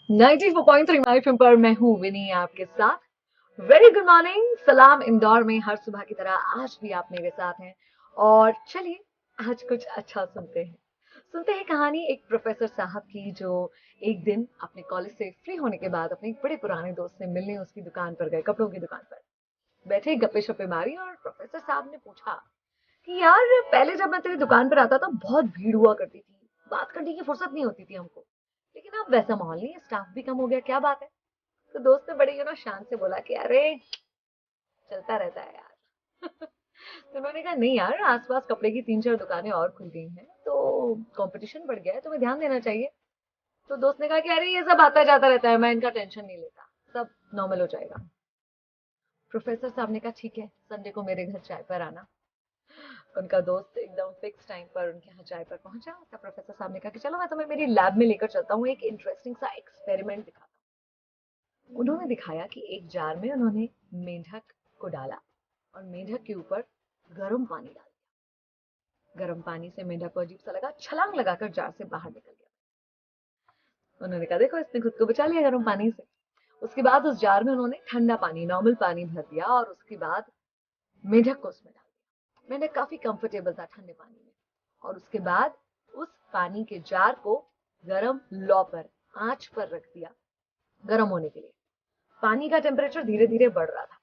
94.3 my film पर मैं हूँ विनी आपके साथ। वेरी गुड मॉर्निंग, सलाम इंदौर में हर सुबह की तरह आज भी आप मेरे साथ हैं। और चलिए आज कुछ अच्छा सुनते हैं कहानी एक प्रोफेसर साहब की, जो एक दिन अपने कॉलेज से फ्री होने के बाद अपने एक बड़े पुराने दोस्त से मिलने उसकी दुकान पर गए, कपड़ों की दुकान पर बैठे, गप्पे शप्पे मारी और प्रोफेसर साहब ने पूछा कि यार, पहले जब मैं तेरी दुकान पर आता था बहुत भीड़ हुआ करती थी, बात करने की फुर्सत नहीं होती थी हमको, लेकिन अब वैसा माहौल नहीं है, स्टाफ भी कम हो गया, क्या बात है? तो दोस्त ने बड़े शान से बोला कि अरे चलता रहता है यार। तो उन्होंने कहा नहीं यार, आसपास कपड़े की 3-4 दुकानें और खुल गई हैं, तो कंपटीशन बढ़ गया है, तुम्हें ध्यान देना चाहिए। तो दोस्त ने कहा कि अरे ये सब आता जाता रहता है, मैं इनका टेंशन नहीं लेता, सब नॉर्मल हो जाएगा। प्रोफेसर साहब ने कहा ठीक है, संडे को मेरे घर चाय पर आना। उनका दोस्त एकदम फिक्स टाइम पर उनके यहाँ चाय पर पहुंचा। तब प्रोफेसर साहब ने कहा कि चलो मैं तुम्हें मेरी लैब में लेकर चलता हूँ, एक इंटरेस्टिंग सा एक्सपेरिमेंट दिखाता हूँ। उन्होंने दिखाया कि एक जार में उन्होंने मेंढक को डाला और मेंढक के ऊपर गर्म पानी डाल दिया। गर्म पानी से मेंढक को अजीब सा लगा, छलांग लगाकर जार से बाहर निकल गया। उन्होंने कहा देखो, इसने खुद को बचा लिया गर्म पानी से। उसके बाद उस जार में उन्होंने ठंडा पानी, नॉर्मल पानी भर दिया और उसके बाद मेंढक को उसमें डाल दिया। मेंढक काफी कंफर्टेबल था ठंडे पानी में। और उसके बाद उस पानी के जार को गरम लौ पर, आंच पर रख दिया गर्म होने के लिए। पानी का टेम्परेचर धीरे धीरे बढ़ रहा था।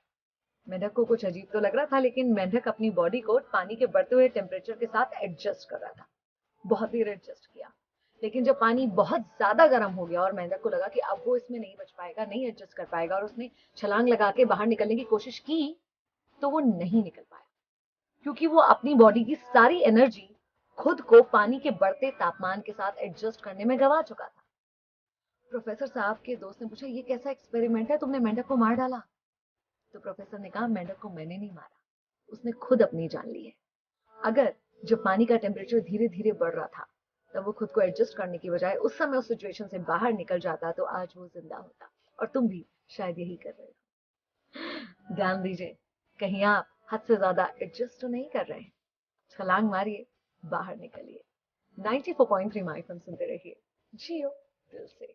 मेंढक को कुछ अजीब तो लग रहा था, लेकिन मेंढक अपनी बॉडी को पानी के बढ़ते हुए टेम्परेचर के साथ एडजस्ट कर रहा था। बहुत देर एडजस्ट किया, लेकिन जब पानी बहुत ज्यादा गर्म हो गया और मेंढक को लगा कि अब वो इसमें नहीं बच पाएगा, नहीं एडजस्ट कर पाएगा, और उसने छलांग लगा के बाहर निकलने की कोशिश की, तो वो नहीं निकल पाया, क्योंकि वो अपनी बॉडी की सारी एनर्जी खुद को पानी के बढ़ते तापमान के साथ एडजस्ट करने में गवा चुका था। प्रोफेसर साहब के दोस्त ने पूछा, ये कैसा एक्सपेरिमेंट है, तुमने मेंढक को मार डाला? तो प्रोफेसर ने कहा, मेंढक को मैंने नहीं मारा, उसने खुद अपनी जान ली है। अगर जब पानी का टेम्परेचर धीरे धीरे बढ़ रहा था, तब वो खुद को एडजस्ट करने की बजाय उस समय उस सिचुएशन से बाहर निकल जाता, तो आज वो जिंदा होता। और तुम भी शायद यही कर रहे हो। ध्यान दीजिए, कहीं आप हद से ज्यादा एडजस्ट तो नहीं कर रहे हैं। छलांग मारिए, बाहर निकलिए। 94.3 माय FM सुनते रहिए, जियो दिल से।